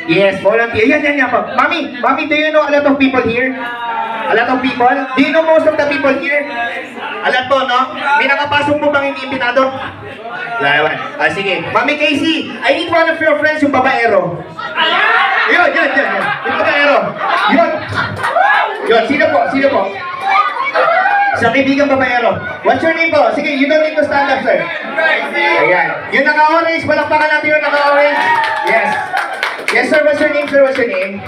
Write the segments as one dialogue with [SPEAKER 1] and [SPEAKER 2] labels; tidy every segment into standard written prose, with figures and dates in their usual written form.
[SPEAKER 1] Yes, volunteer. Yan po. Mami, do you know a lot of people here? A lot of people? Do you know most of the people here? A lot po, no? May nakapasok po bang hindi imbitado? Lawan. Sige. Mami Casey, I need one of your friends, yung babaero. Yun. Yung babaero. Yun. Sino po? Sa kaibigang babaero. What's your name po? Sige, you don't need to stand up, sir. Ayan. Yung naka-orange, palakpakan natin yung naka-orange. Yes. Yes, sir. What's your name, sir? What's your name?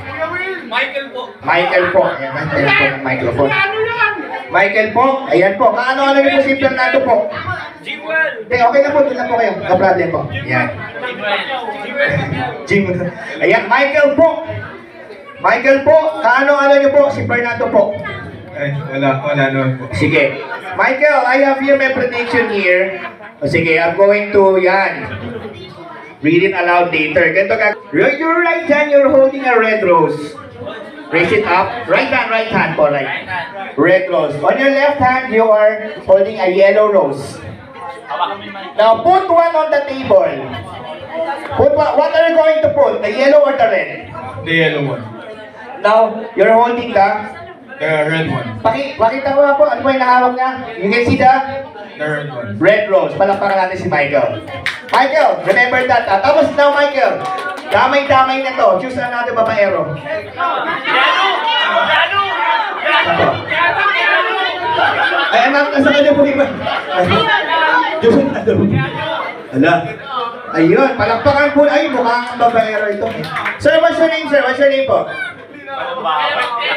[SPEAKER 2] Michael po.
[SPEAKER 1] Michael po. Ayan, Michael po ng microphone. Michael po. Ayan po. Kaano niyo po si Fernando po?
[SPEAKER 2] Jewel.
[SPEAKER 1] Okay na po. Doon na po kayo. No problem po. Ayan. Jim. Ayan, Michael po. Michael po. Kaano niyo po si Fernando po?
[SPEAKER 3] Ay, wala naman po.
[SPEAKER 1] Sige. Michael, I have here my prediction here. Sige, I'm going to, read it aloud later. Ganito ka. Your right hand, you're holding a red rose. Raise it up. Right hand po, right. Red rose. On your left hand, you are holding a yellow rose. Now, put one on the table. What are you going to put? The yellow or the red?
[SPEAKER 3] The yellow one.
[SPEAKER 1] Now, you're holding the
[SPEAKER 3] The red one.
[SPEAKER 1] Pakita ko nga po, ano po yung nahawak niya? You can see the
[SPEAKER 3] The red one.
[SPEAKER 1] red rose. Palakpakan natin si Michael. Michael, remember that. Tapos now, Michael, damay-damay na to. Choose another babaero. Ay, anak, nasa kanya po iba. Choose another. Ala. Ayun, palakpakan po. Ay, mukhang babaero ito. Sir, what's your name, sir? What's your name po?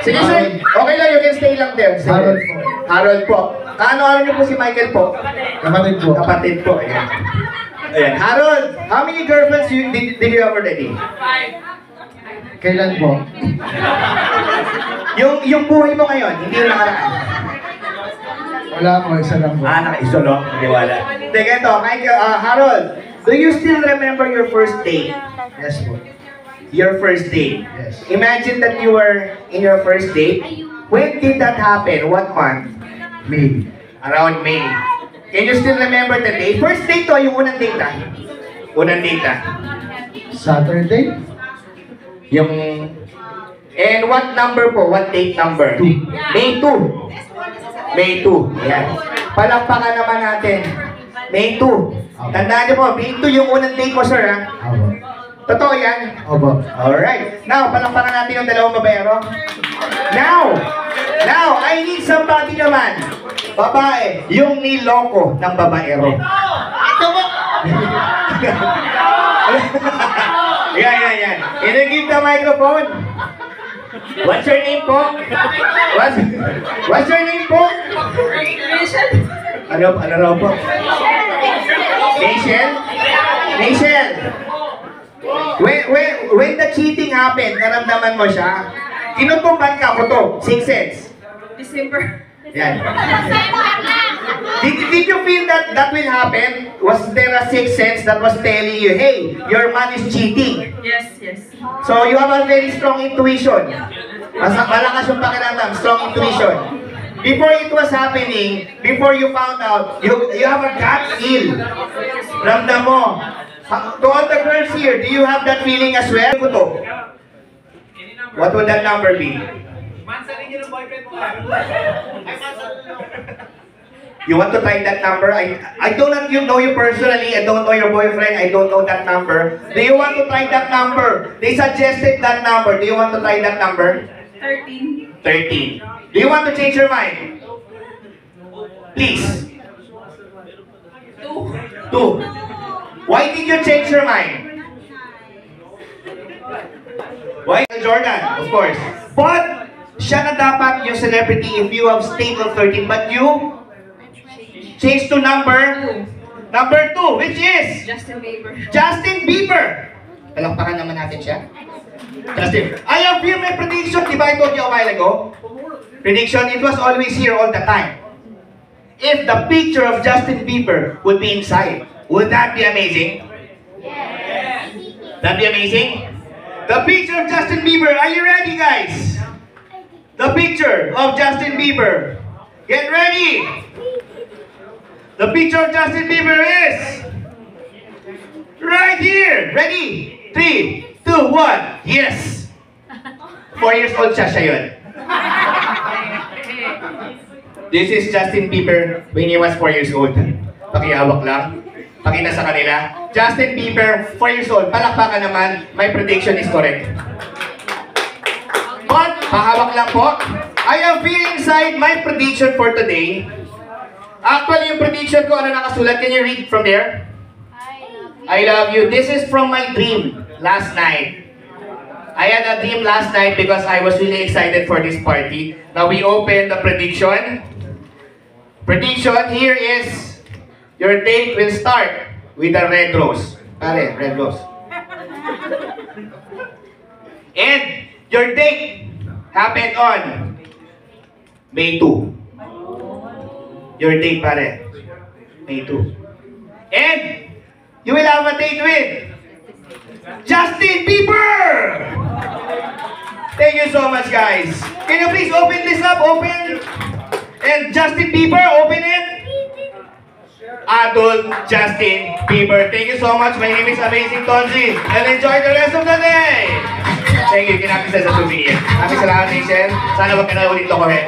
[SPEAKER 1] Sige, sir. Okay lang, you can stay lang there.
[SPEAKER 4] Harold po.
[SPEAKER 1] Harold po. Kaano niyo po si Michael po?
[SPEAKER 4] Kapatid po.
[SPEAKER 1] Kapatid po. Ayan. Harold, how many girlfriends did you have already?
[SPEAKER 4] Kailan po?
[SPEAKER 1] Yung buhay mo ngayon, hindi yung nakaraan.
[SPEAKER 4] Wala po, isa lang po.
[SPEAKER 1] Naka-iso lang. Hindi wala. Teka ito, Michael, Harold, do you still remember your first date?
[SPEAKER 4] Yes po.
[SPEAKER 1] Your first date.
[SPEAKER 4] Yes.
[SPEAKER 1] Imagine that you were in your first date. When did that happen? What month?
[SPEAKER 4] May.
[SPEAKER 1] Around May. Can you still remember the date? First date to, yung unang date Unang date
[SPEAKER 4] Saturday?
[SPEAKER 1] Yung... And what number po? What date number?
[SPEAKER 4] 2.
[SPEAKER 1] May 2. May 2. Ayan. Palakpakan naman natin. May 2. Tandaan niyo po, May 2 yung unang date mo, sir, ha?
[SPEAKER 4] Opo.
[SPEAKER 1] Totoo yan?
[SPEAKER 4] Opo.
[SPEAKER 1] Alright. Now, palakpakan natin yung dalawang babaero. Now, I need somebody naman. Babae, yung niloko ng babaero. Ito mo! Yan. Can you give the microphone? What's your name po? What's your name po? Ano raw po? Rachel? When the cheating happened, naramdaman mo siya, kinutumban ka ko to, 6 cents.
[SPEAKER 5] December.
[SPEAKER 1] Yan. Did you feel that will happen? Was there a 6 cents that was telling you, hey, your man is cheating?
[SPEAKER 5] Yes.
[SPEAKER 1] So you have a very strong intuition. Malakas yung pakiramdam, strong intuition. Before it was happening, before you found out, you have a gut feel. Ramdam mo. To all the girls here, do you have that feeling as well? What would that number be? You want to try that number? I don't know you personally. I don't know your boyfriend. I don't know that number. Do you want to try that number? They suggested that number. Do you want to try that number?
[SPEAKER 5] 13.
[SPEAKER 1] 13. Do you want to change your mind? Please. 2. Why did you change your mind? Why? Jordan, of course. But, siya na dapat yung celebrity if you have stayed on 13. But you change to number 2, which is? Justin Bieber. Palakpakan naman natin siya. Justin. I have here my prediction. Diba I told you a while ago? Prediction, it was always here all the time. If the picture of Justin Bieber would be inside, would that be amazing? Yes. That be amazing? The picture of Justin Bieber. Are you ready, guys? The picture of Justin Bieber. Get ready. The picture of Justin Bieber is right here. Ready? 3, 2, 2, 1. Yes! 4 years old siya yun. This is Justin Bieber when he was 4 years old. Pakihawak lang. Pakita sa kanila. Justin Bieber, 4 years old. Palakpakan naman. My prediction is correct. But, pahawak lang po. I am feeling inside my prediction for today. Actually, yung prediction ko, ano nakasulat? Can you read from there? I love you. This is from my dream last night. I had a dream last night because I was really excited for this party. Now we open the prediction. Prediction here is your date will start with a red rose. Pare, red rose. And your date happened on May 2. Your date, pare. May 2. And you will have a date with Justin Bieber! Thank you so much, guys. Can you please open this up? Open. And Justin Bieber, open it. Adult Justin Bieber. Thank you so much. My name is Amazing Tonzi. And enjoy the rest of the day. Thank you. Kinapisa sa souvenir. Happy salamat, Rachel. Sana wag ka na ulit lokohin.